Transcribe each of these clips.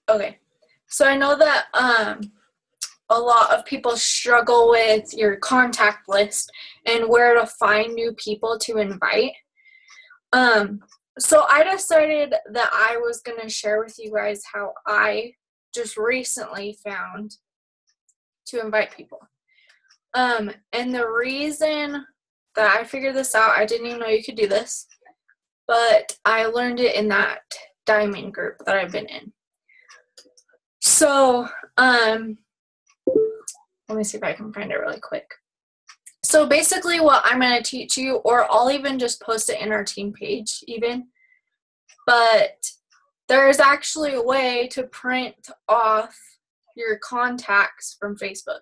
Okay. So I know that a lot of people struggle with your contact list and where to find new people to invite. So I decided that I was going to share with you guys how I just recently found to invite people. And the reason that I figured this out, I didn't even know you could do this, but I learned it in that diamond group that I've been in. So, let me see if I can find it really quick. So basically what I'm going to teach you, or I'll even just post it in our team page even, but there's actually a way to print off your contacts from Facebook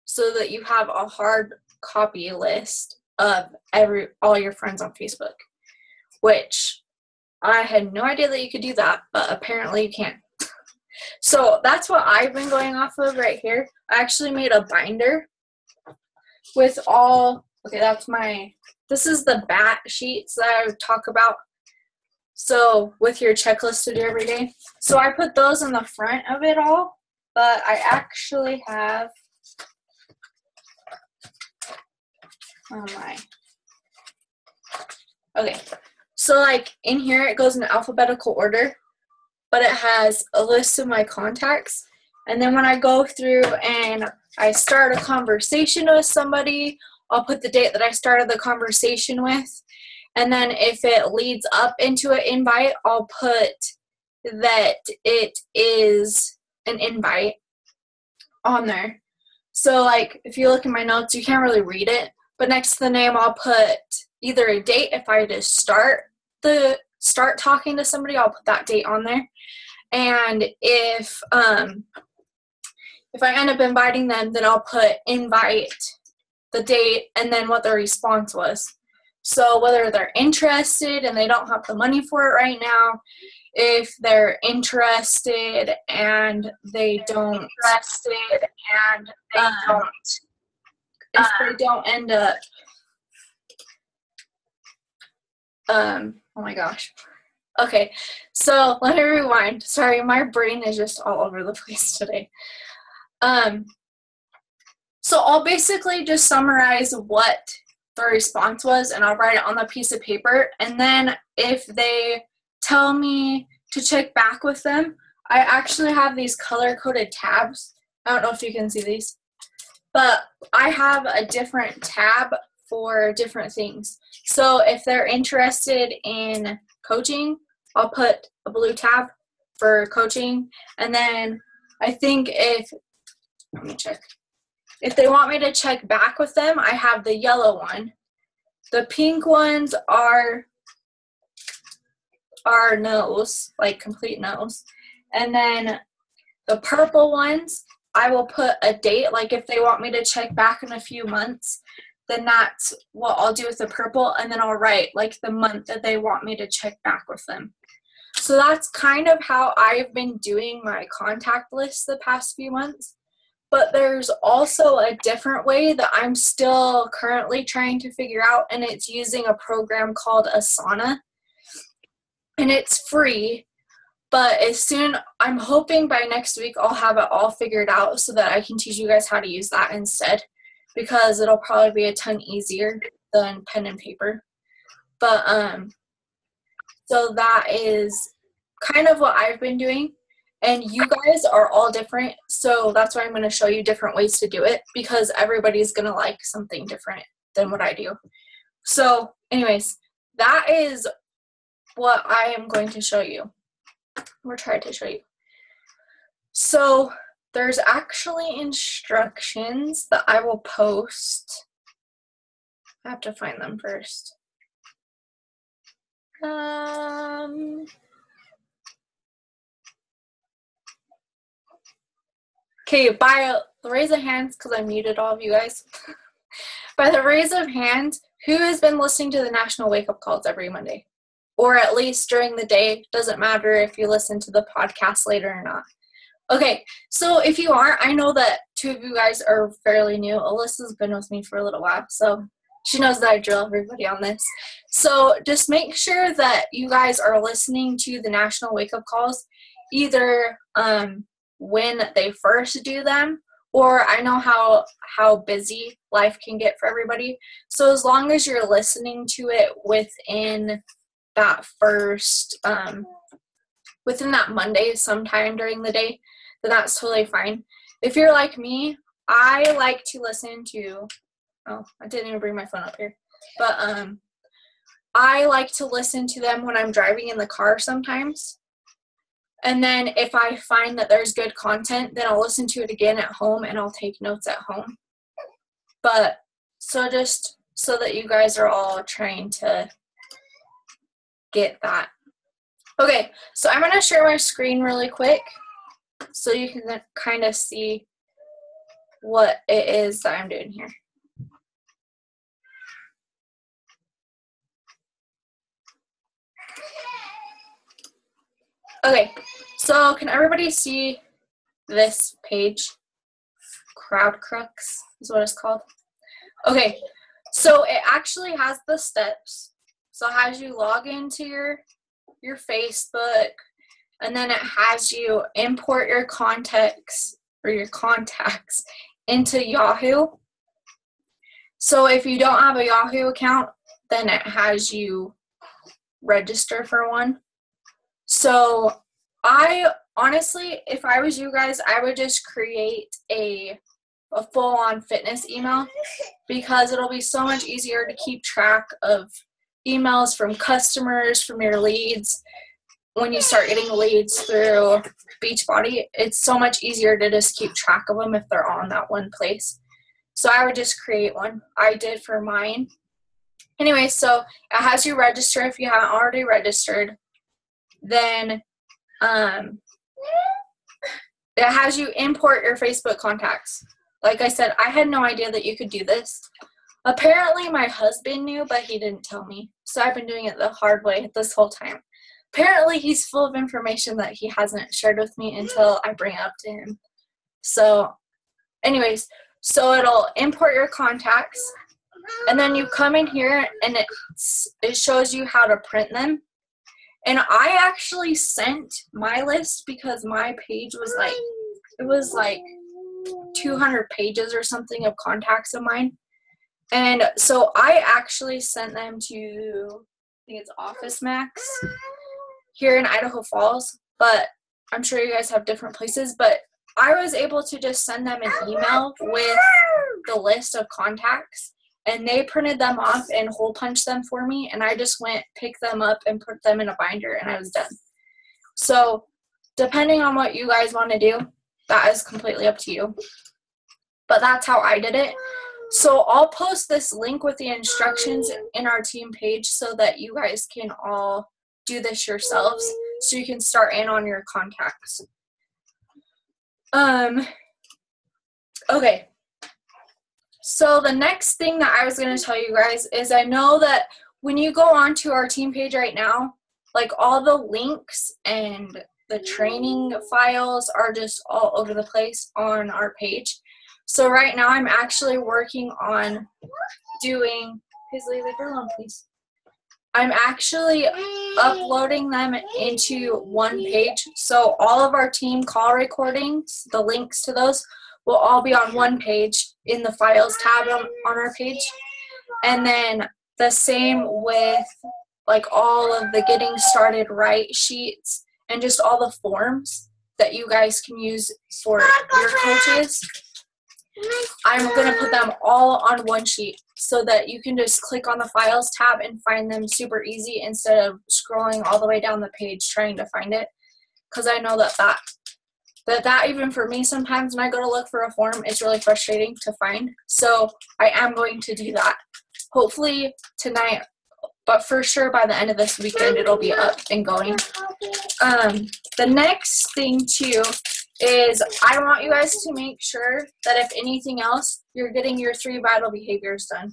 so that you have a hard copy list of all your friends on Facebook, which I had no idea that you could do that, but apparently you can. So that's what I've been going off of right here. I actually made a binder with all, this is the bat sheets that I talk about. So with your checklist to do every day. So I put those in the front of it all, but I actually have, okay. So like in here, it goes in alphabetical order, but it has a list of my contacts. And then when I go through and I start a conversation with somebody, I'll put the date that I started the conversation with. And then if it leads up into an invite, I'll put that it is an invite on there. So like if you look in my notes, you can't really read it, but next to the name, I'll put either a date. If I just start talking to somebody, I'll put that date on there. And if I end up inviting them, then I'll put invite, the date, and then what their response was. So whether they're interested and they don't have the money for it right now, if they're interested and they don't, if they don't end up, oh my gosh. Okay, so let me rewind. Sorry, my brain is just all over the place today. So I'll basically just summarize what the response was, and I'll write it on the piece of paper. And then if they tell me to check back with them, I actually have these color-coded tabs. I don't know if you can see these, but I have a different tab for different things. So if they're interested in coaching, I'll put a blue tab for coaching. And then I think let me check. If they want me to check back with them, I have the yellow one. The pink ones are no's, like complete no's. And then the purple ones, I will put a date, like if they want me to check back in a few months, then that's what I'll do with the purple, and then I'll write like the month that they want me to check back with them. So that's kind of how I've been doing my contact list the past few months. But there's also a different way that I'm still currently trying to figure out, and it's using a program called Asana. And it's free, but I'm hoping by next week I'll have it all figured out so that I can teach you guys how to use that instead, because it'll probably be a ton easier than pen and paper. But so that is kind of what I've been doing, and you guys are all different, so that's why I'm going to show you different ways to do it, because everybody's going to like something different than what I do. So anyways, that is what I am going to show you, or try to show you. So there's actually instructions that I will post. I have to find them first. Okay, by the raise of hands, because I muted all of you guys. By the raise of hands, who has been listening to the National Wake Up Calls every Monday? Or at least during the day. Doesn't matter if you listen to the podcast later or not. Okay, so if you aren't, I know that two of you guys are fairly new. Alyssa's been with me for a little while, so she knows that I drill everybody on this. So just make sure that you guys are listening to the National Wake Up Calls. either when they first do them, or I know how busy life can get for everybody. So as long as you're listening to it within that first, within that Monday sometime during the day, then that's totally fine. If you're like me, I like to listen to, oh, I didn't even bring my phone up here, but I like to listen to them when I'm driving in the car sometimes. And then if I find that there's good content, then I'll listen to it again at home and I'll take notes at home. But so just so that you guys are all trying to get that. Okay, so I'm going to share my screen really quick so you can kind of see what it is that I'm doing here. Okay, so can everybody see this page? CrowdCrux is what it's called. Okay, so it actually has the steps. So it has you log into your Facebook, and then it has you import your contacts into Yahoo. So if you don't have a Yahoo account, then it has you register for one. So I honestly, if I was you guys, I would just create a full-on fitness email, because it'll be so much easier to keep track of emails from customers, from your leads. When you start getting leads through Beachbody, it's so much easier to just keep track of them if they're on that one place. So I would just create one. I did for mine. Anyway, so it has you register if you haven't already registered. Then it has you import your Facebook contacts. Like I said, I had no idea that you could do this. Apparently my husband knew, but he didn't tell me. So I've been doing it the hard way this whole time. Apparently he's full of information that he hasn't shared with me until I bring it up to him. So anyways, so it'll import your contacts, and then you come in here and it shows you how to print them. And I actually sent my list because my page was like, it was like 200 pages or something of contacts of mine. And so I actually sent them to, I think it's Office Max here in Idaho Falls, but I'm sure you guys have different places. But I was able to just send them an email with the list of contacts, and they printed them off and hole punched them for me, and I just went, picked them up, and put them in a binder, and I was done. So depending on what you guys want to do, that is completely up to you. But that's how I did it. So I'll post this link with the instructions in our team page so that you guys can all do this yourselves, so you can start in on your contacts. Okay. So the next thing that I was going to tell you guys is, I know that when you go onto our team page right now, like all the links and the training files are just all over the place on our page. So right now I'm actually working on doing, Paisley, leave her alone, please. I'm actually uploading them into one page. So all of our team call recordings, the links to those, will all be on one page in the files tab on our page. And then the same with like all of the getting started right sheets and just all the forms that you guys can use for your coaches. I'm going to put them all on one sheet so that you can just click on the files tab and find them super easy instead of scrolling all the way down the page trying to find it. Because I know that even for me sometimes when I go to look for a form, it's really frustrating to find. So I am going to do that. Hopefully tonight, but for sure by the end of this weekend, it'll be up and going. The next thing too is I want you guys to make sure that if anything else, you're getting your 3 vital behaviors done.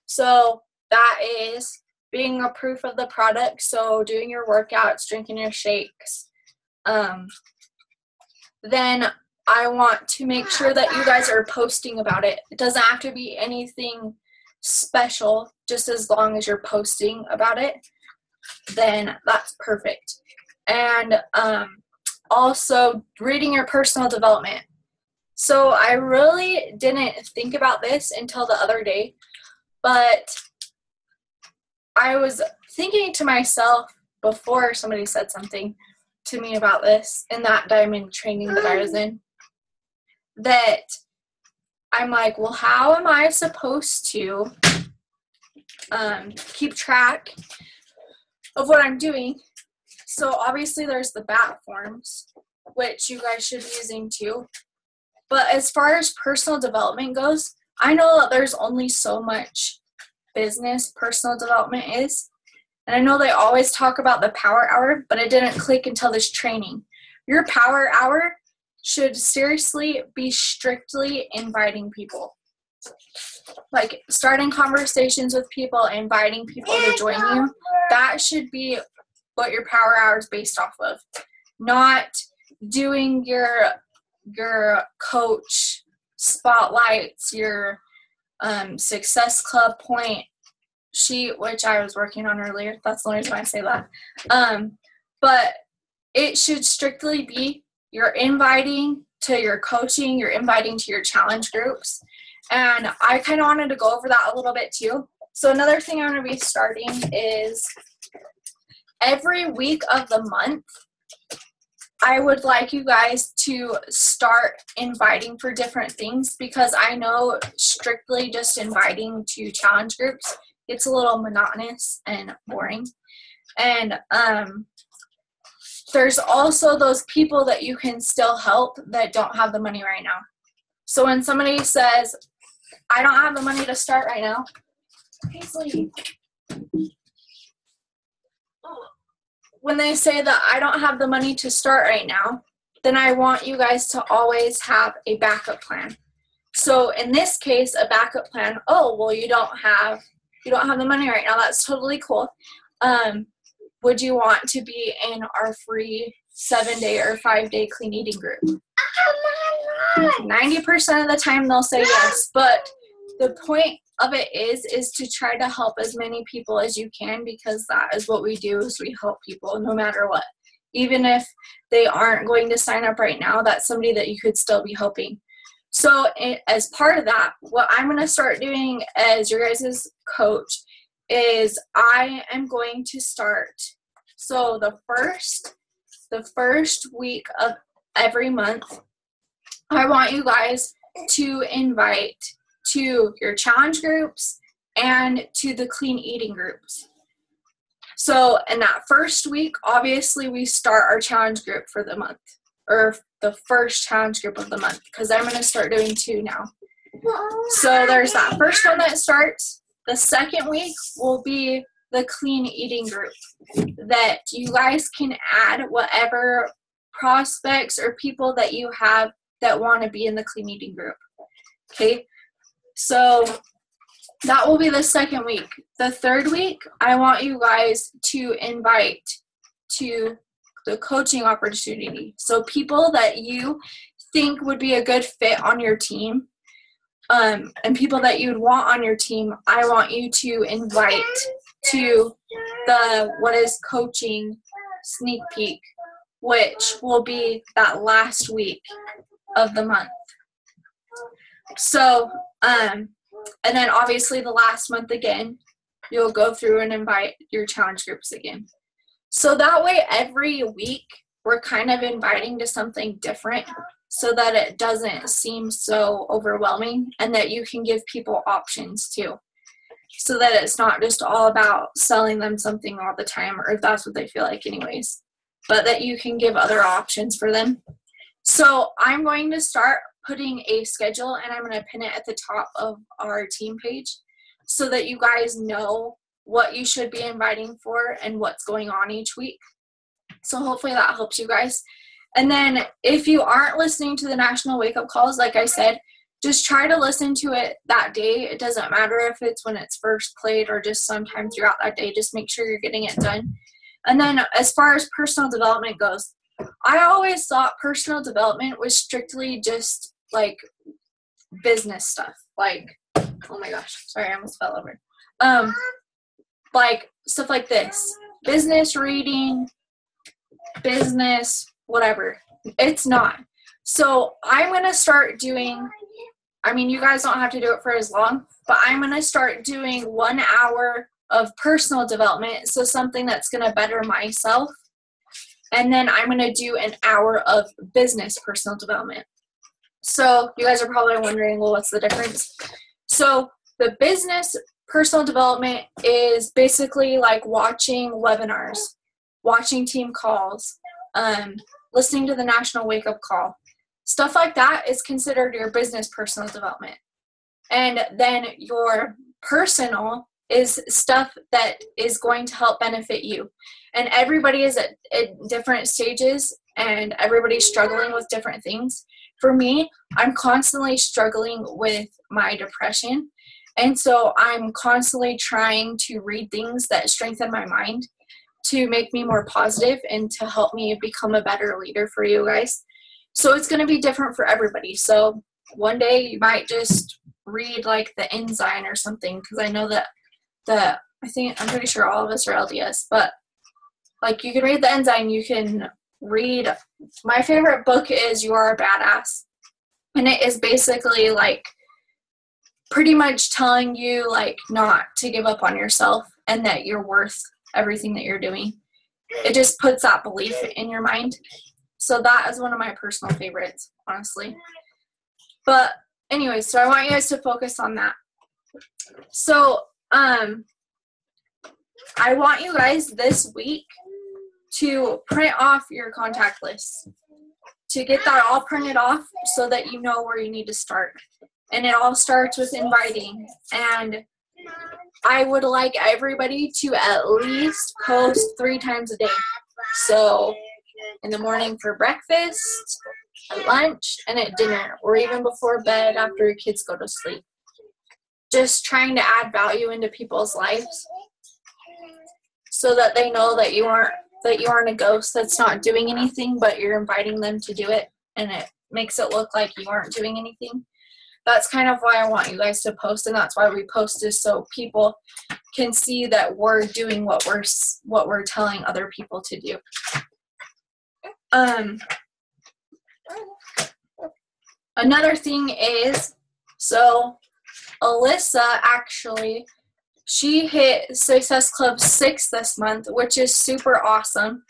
So that is being a proof of the product. So doing your workouts, drinking your shakes. Then I want to make sure that you guys are posting about it. It doesn't have to be anything special, just as long as you're posting about it, then that's perfect. And also reading your personal development. So I really didn't think about this until the other day, but I was thinking to myself before somebody said something to me about this in that diamond training that I was in, that I'm like, well, how am I supposed to keep track of what I'm doing? So obviously there's the BAT forms, which you guys should be using too. But as far as personal development goes, I know that there's only so much business personal development is. And I know they always talk about the power hour, but it didn't click until this training. Your power hour should seriously be strictly inviting people. Like starting conversations with people, inviting people to join you. That should be what your power hour is based off of. Not doing your coach spotlights, your success club point sheet, which I was working on earlier. That's the only reason I say that. But it should strictly be you're inviting to your coaching, you're inviting to your challenge groups. And I kind of wanted to go over that a little bit too. So another thing I'm going to be starting is every week of the month, I would like you guys to start inviting for different things, because I know strictly just inviting to challenge groups, it's a little monotonous and boring. And there's also those people that you can still help that don't have the money right now. So when somebody says, I don't have the money to start right now, Paisley, when they say that I don't have the money to start right now, then I want you guys to always have a backup plan. So in this case, a backup plan, oh, well, you don't have the money right now. That's totally cool. Would you want to be in our free 7-day or 5-day clean eating group? 90% of the time they'll say yes, but the point of it is to try to help as many people as you can, because that is what we do, is we help people no matter what. Even if they aren't going to sign up right now, that's somebody that you could still be helping. So as part of that, what I'm going to start doing as your guys' coach is I am going to start. So the first week of every month, I want you guys to invite to your challenge groups and to the clean eating groups. So in that first week, obviously we start our challenge group for the month, or the first challenge group of the month, because I'm going to start doing 2 now. So there's that first one that starts. The second week will be the clean eating group, that you guys can add whatever prospects or people that you have that want to be in the clean eating group. Okay, so that will be the second week. The third week, I want you guys to invite to the coaching opportunity. So people that you think would be a good fit on your team, and people that you'd want on your team, I want you to invite to the What is Coaching sneak peek, which will be that last week of the month. So, and then obviously the last month again, you'll go through and invite your challenge groups again. So that way every week we're kind of inviting to something different, so that it doesn't seem so overwhelming, and that you can give people options too. So that it's not just all about selling them something all the time, or if that's what they feel like anyways, but that you can give other options for them. So I'm going to start putting a schedule, and I'm going to pin it at the top of our team page so that you guys know what you should be inviting for and what's going on each week. So hopefully that helps you guys. And then if you aren't listening to the National Wake Up Calls, like I said, just try to listen to it that day. It doesn't matter if it's when it's first played or just sometime throughout that day. Just make sure you're getting it done. And then as far as personal development goes, I always thought personal development was strictly just like business stuff. Like, oh my gosh, sorry, I almost fell over. Like stuff like this. Business reading, business whatever. It's not. So I'm going to start doing, I mean, you guys don't have to do it for as long, but I'm going to start doing 1 hour of personal development, so something that's going to better myself. And then I'm going to do an hour of business personal development. So you guys are probably wondering, well, what's the difference? So the business personal development is basically like watching webinars, watching team calls, listening to the National Wake Up Call. Stuff like that is considered your business personal development. And then your personal is stuff that is going to help benefit you. And everybody is at different stages, and everybody's struggling with different things. For me, I'm constantly struggling with my depression. And so I'm constantly trying to read things that strengthen my mind to make me more positive and to help me become a better leader for you guys. So it's going to be different for everybody. So one day you might just read like the Ensign or something, because I know that I'm pretty sure all of us are LDS, but like you can read the Ensign, you can read, my favorite book is You Are a Badass. And it is basically like pretty much telling you like not to give up on yourself and that you're worth everything that you're doing. It just puts that belief in your mind. So that is one of my personal favorites, honestly. But anyway, so I want you guys to focus on that. So I want you guys this week to print off your contact list, to get that all printed off so that you know where you need to start. And it all starts with inviting. And I would like everybody to at least post 3 times a day. So in the morning for breakfast, at lunch, and at dinner, or even before bed after your kids go to sleep. Just trying to add value into people's lives so that they know that you aren't a ghost that's not doing anything, but you're inviting them to do it, and it makes it look like you aren't doing anything. That's kind of why I want you guys to post, and that's why we post, is so people can see that we're doing what we're telling other people to do. Another thing is, so Alyssa actually, she hit Success Club 6 this month, which is super awesome.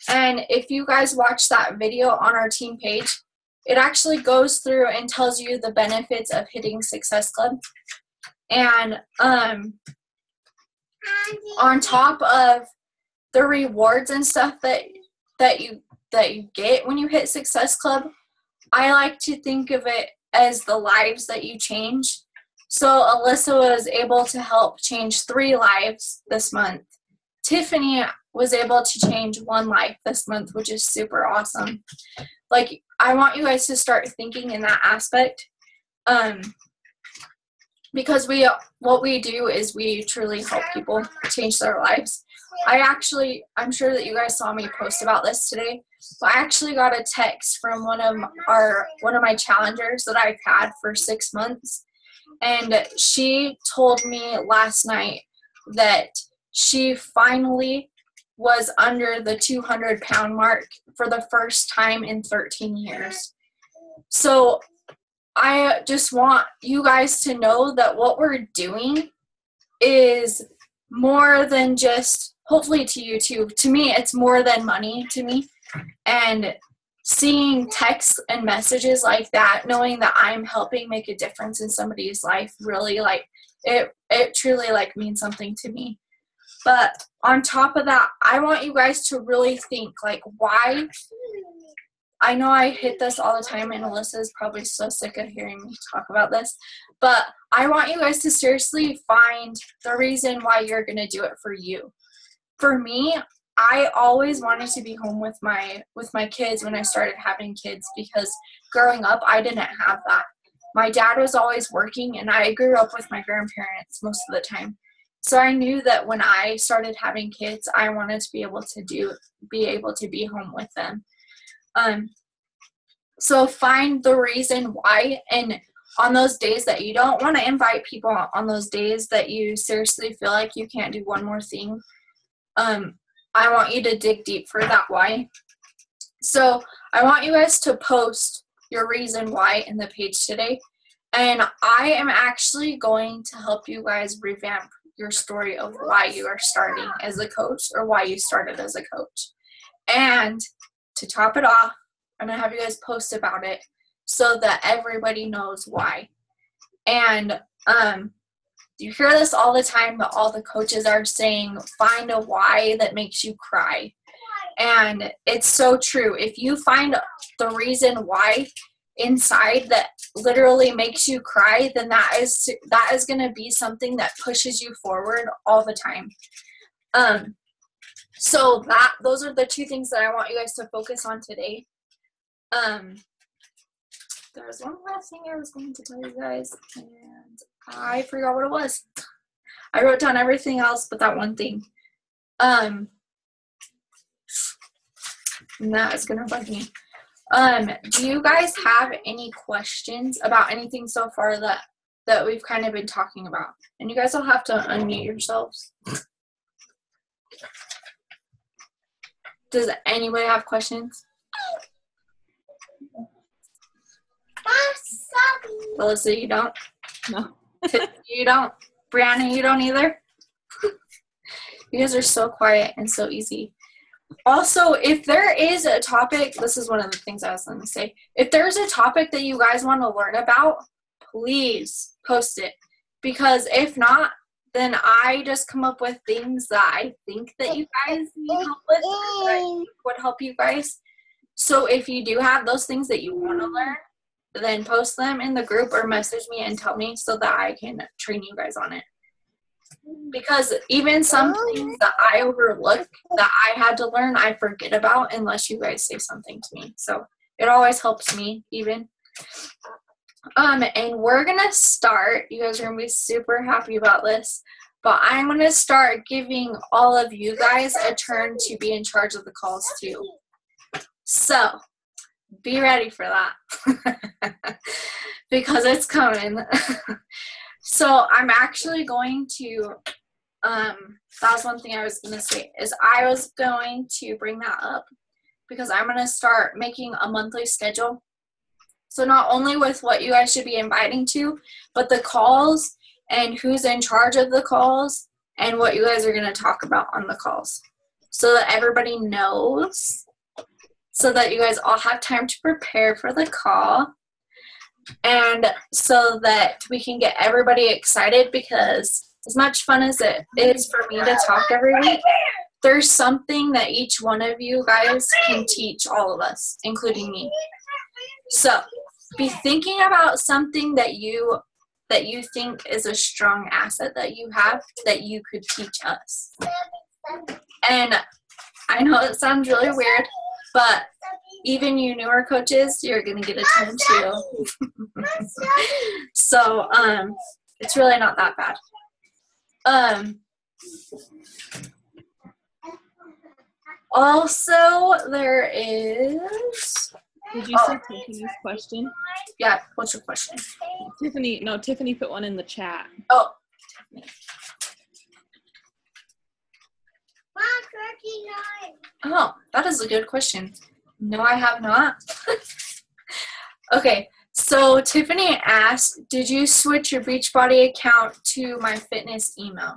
And if you guys watch that video on our team page, it actually goes through and tells you the benefits of hitting Success Club. And on top of the rewards and stuff that you get when you hit Success Club, I like to think of it as the lives that you change. So Alyssa was able to help change 3 lives this month. Tiffany was able to change 1 life this month, which is super awesome. Like, I want you guys to start thinking in that aspect, because what we do is we truly help people change their lives. I'm sure that you guys saw me post about this today, but I actually got a text from one of my challengers that I've had for 6 months. And she told me last night that she finally was under the 200-pound mark for the first time in 13 years. So I just want you guys to know that what we're doing is more than just, hopefully to you too, to me it's more than money to me. And seeing texts and messages like that, knowing that I'm helping make a difference in somebody's life, really, like, it truly, like, means something to me. But on top of that, I want you guys to really think, like, why? I know I hit this all the time, and Alyssa's probably so sick of hearing me talk about this, but I want you guys to seriously find the reason why you're going to do it for you. For me, I always wanted to be home with my kids when I started having kids, because growing up, I didn't have that. My dad was always working, and I grew up with my grandparents most of the time. So I knew that when I started having kids, I wanted to be able to be home with them. So find the reason why, and on those days that you don't want to invite people, on those days that you seriously feel like you can't do one more thing, I want you to dig deep for that why. So I want you guys to post your reason why in the page today. And I am actually going to help you guys revamp your story of why you are starting as a coach or why you started as a coach. And to top it off, I'm going to have you guys post about it so that everybody knows why. And you hear this all the time, but all the coaches are saying, find a why that makes you cry. And it's so true. If you find the reason why inside that literally makes you cry, then that is going to be something that pushes you forward all the time. So those are the two things that I want you guys to focus on today. There was one last thing I was going to tell you guys, and I forgot what it was. I wrote down everything else but that one thing. And that is gonna bug me. Do you guys have any questions about anything so far that we've kind of been talking about? And you guys will have to unmute yourselves. Does anybody have questions? Melissa, you don't? No. You don't? Brianna, you don't either? You guys are so quiet and so easy. Also, if there is a topic, this is one of the things I was going to say. If there's a topic that you guys want to learn about, please post it. Because if not, then I just come up with things that I think that you guys need help with, that I think would help you guys. So if you do have those things that you want to learn, then post them in the group or message me and tell me so that I can train you guys on it. Because even some things that I overlook that I had to learn, I forget about unless you guys say something to me. So it always helps me even. And we're going to start, you guys are going to be super happy about this, but I'm going to start giving all of you guys a turn to be in charge of the calls too. So be ready for that because it's coming. So I'm actually going to, that was one thing I was going to say, is I was going to bring that up because I'm going to start making a monthly schedule. So not only with what you guys should be inviting to, but the calls and who's in charge of the calls and what you guys are going to talk about on the calls so that everybody knows, so that you guys all have time to prepare for the call. And so that we can get everybody excited, because as much fun as it is for me to talk every week, there's something that each one of you guys can teach all of us, including me. So be thinking about something that you think is a strong asset that you have that you could teach us. And I know it sounds really weird, but even you newer coaches, you're going to get a turn too. So, it's really not that bad. Also, there is... Did you see Tiffany's question? Yeah, what's your question? Tiffany put one in the chat. Oh, Tiffany. Oh, that is a good question. No, I have not. Okay, so Tiffany asked, did you switch your Beachbody account to my fitness email?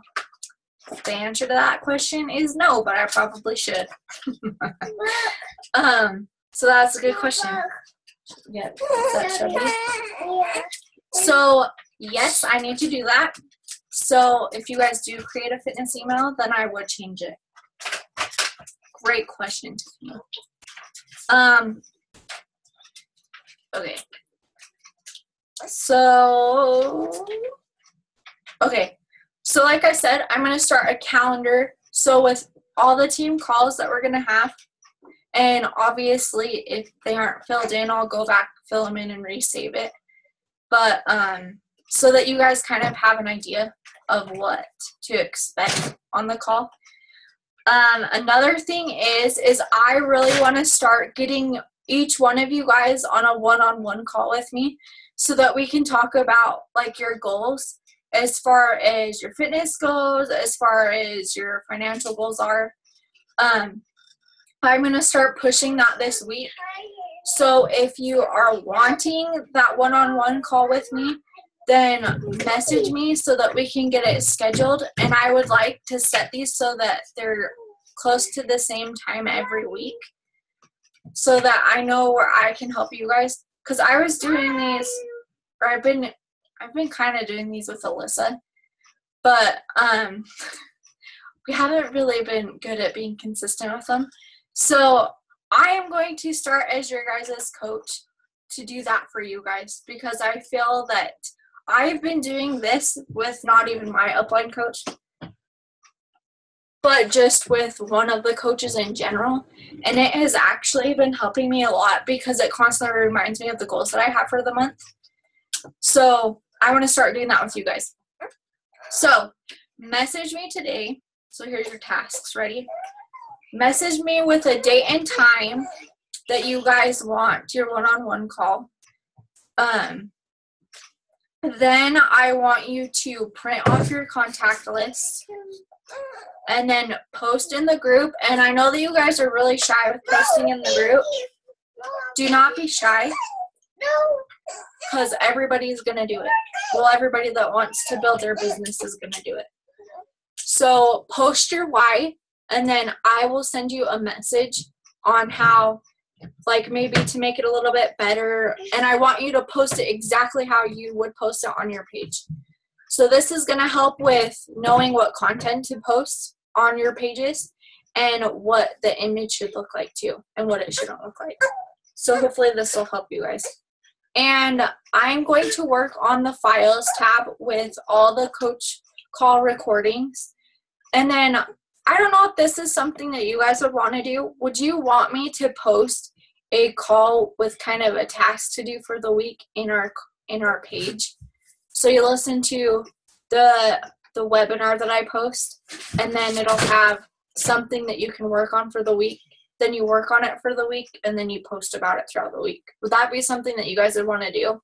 The answer to that question is no, but I probably should. So that's a good question. Yeah, that should be. So yes, I need to do that. So if you guys do create a fitness email, then I would change it. Great question, Tiffany. Okay. So like I said, I'm going to start a calendar. So with all the team calls that we're going to have, and obviously if they aren't filled in, I'll go back, fill them in, and resave it. But so that you guys kind of have an idea of what to expect on the call. Another thing is I really want to start getting each one of you guys on a one-on-one call with me so that we can talk about like your goals as far as your fitness goes, as far as your financial goals are. I'm going to start pushing that this week. So if you are wanting that one-on-one call with me, then message me so that we can get it scheduled. And I would like to set these so that they're close to the same time every week, so that I know where I can help you guys. Because I was doing these, or I've been kind of doing these with Alyssa, but we haven't really been good at being consistent with them. So I am going to start as your guys' coach to do that for you guys, because I feel that I've been doing this with not even my upline coach, but just with one of the coaches in general. And it has actually been helping me a lot because it constantly reminds me of the goals that I have for the month. So I want to start doing that with you guys. So message me today. So here's your tasks. Ready? Message me with a date and time that you guys want your one-on-one call. Then I want you to print off your contact list and then post in the group. And I know that you guys are really shy with posting in the group. Do not be shy, because everybody's going to do it. Well, everybody that wants to build their business is going to do it. So post your why, and then I will send you a message on how, like, maybe to make it a little bit better. And I want you to post it exactly how you would post it on your page. So this is going to help with knowing what content to post on your pages and what the image should look like too, and what it shouldn't look like. So hopefully this will help you guys. And I'm going to work on the files tab with all the coach call recordings. And then I don't know if this is something that you guys would want to do. Would you want me to post a call with kind of a task to do for the week in our page? So you listen to the webinar that I post, and then it'll have something that you can work on for the week. Then you work on it for the week, and then you post about it throughout the week. Would that be something that you guys would want to do?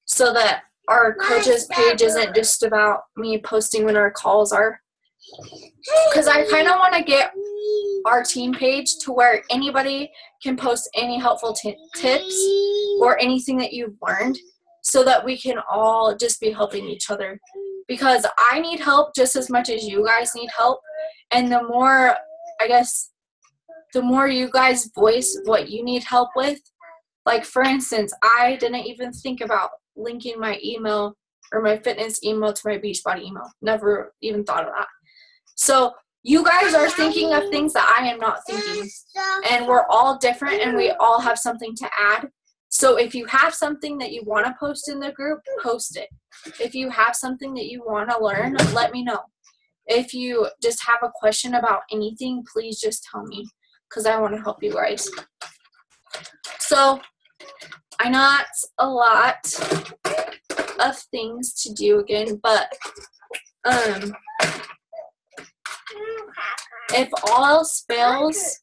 So that our coach's page isn't just about me posting when our calls are. Because I kind of want to get our team page to where anybody can post any helpful tips or anything that you've learned, so that we can all just be helping each other. Because I need help just as much as you guys need help. And the more, I guess, the more you guys voice what you need help with. Like, for instance, I didn't even think about linking my email or my fitness email to my Beachbody email. Never even thought of that. So you guys are thinking of things that I am not thinking. And we're all different, and we all have something to add. So if you have something that you want to post in the group, post it. If you have something that you want to learn, let me know. If you just have a question about anything, please just tell me, because I want to help you guys. So I know that's a lot of things to do again, but if all else fails,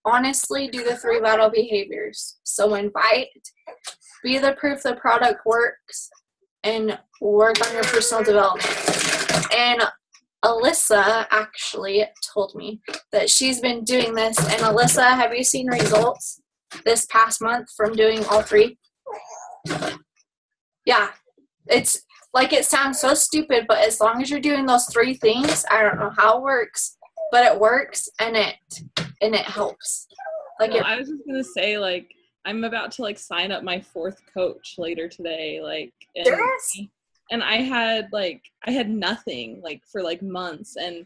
honestly, do the 3 vital behaviors. So invite, be the proof the product works, and work on your personal development. And Alyssa actually told me that she's been doing this. And Alyssa, have you seen results this past month from doing all 3? Yeah, it's like, it sounds so stupid, but as long as you're doing those 3 things, I don't know how it works, but it works, and it helps. Like, well, I was just gonna say, like, I'm about to, like, sign up my 4th coach later today, like, and I had nothing, like, for, like, months, and,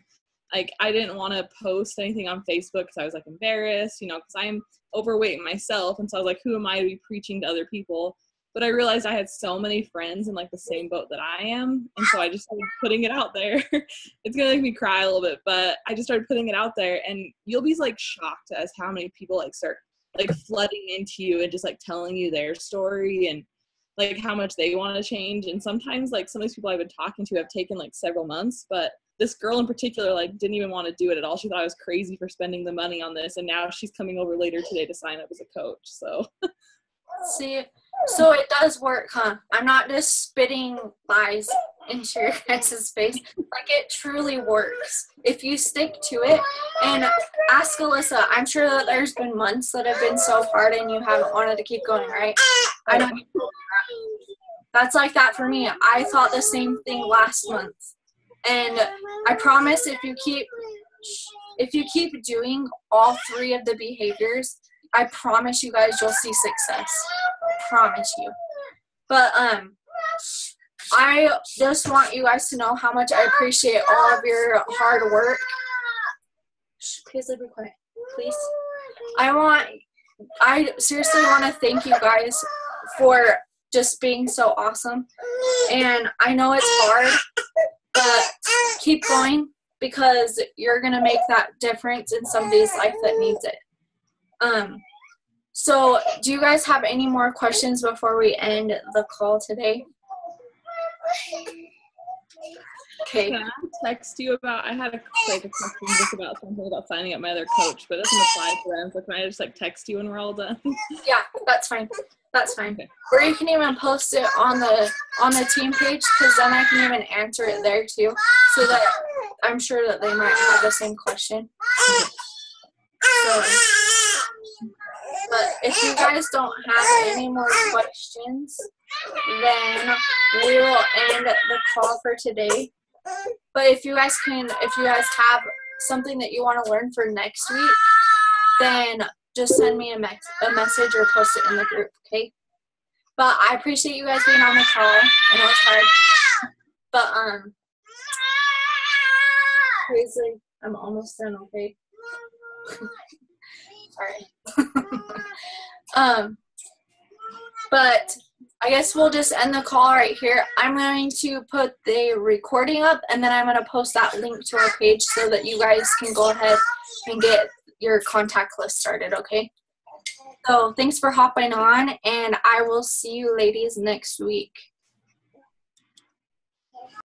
like, I didn't want to post anything on Facebook because I was, like, embarrassed, because I'm overweight myself, and so I was like, who am I to be preaching to other people? But I realized I had so many friends in, like, the same boat that I am, and so I just started putting it out there. It's gonna make me cry a little bit, but I just started putting it out there, and you'll be, like, shocked as how many people, like, start, like, flooding into you and just, like, telling you their story and, like, how much they want to change. And sometimes, like, some of these people I've been talking to have taken, like, several months, but this girl in particular, like, didn't even want to do it at all. She thought I was crazy for spending the money on this, and now she's coming over later today to sign up as a coach. So see, So it does work, huh? I'm not just spitting lies into your guys' face. Like, it truly works if you stick to it. And ask Alyssa. I'm sure that there's been months that have been so hard and you haven't wanted to keep going, right? I know. That's like that for me. I thought the same thing last month. And I promise if you keep doing all 3 of the behaviors, I promise you guys you'll see success. Promise you. But I just want you guys to know how much I appreciate all of your hard work. Please be quiet. Please. I seriously want to thank you guys for just being so awesome. And I know it's hard, but keep going, because you're going to make that difference in somebody's life that needs it. So do you guys have any more questions before we end the call today? Okay. Can I text you about, I had a question just about something about signing up my other coach, but it doesn't apply to them. So can I just text you when we're all done? Yeah, that's fine. That's fine. Okay. Or you can even post it on the team page, because then I can even answer it there too, so that I'm sure that they might have the same question. So, but if you guys don't have any more questions, then we will end the call for today. But if you guys have something that you want to learn for next week, then just send me a message or post it in the group, okay? But I appreciate you guys being on the call. I know it's hard. But crazy. I'm almost done, okay? Sorry. But I guess we'll just end the call right here. I'm going to put the recording up, and then I'm going to post that link to our page so that you guys can go ahead and get your contact list started, okay? So thanks for hopping on, and I will see you ladies next week.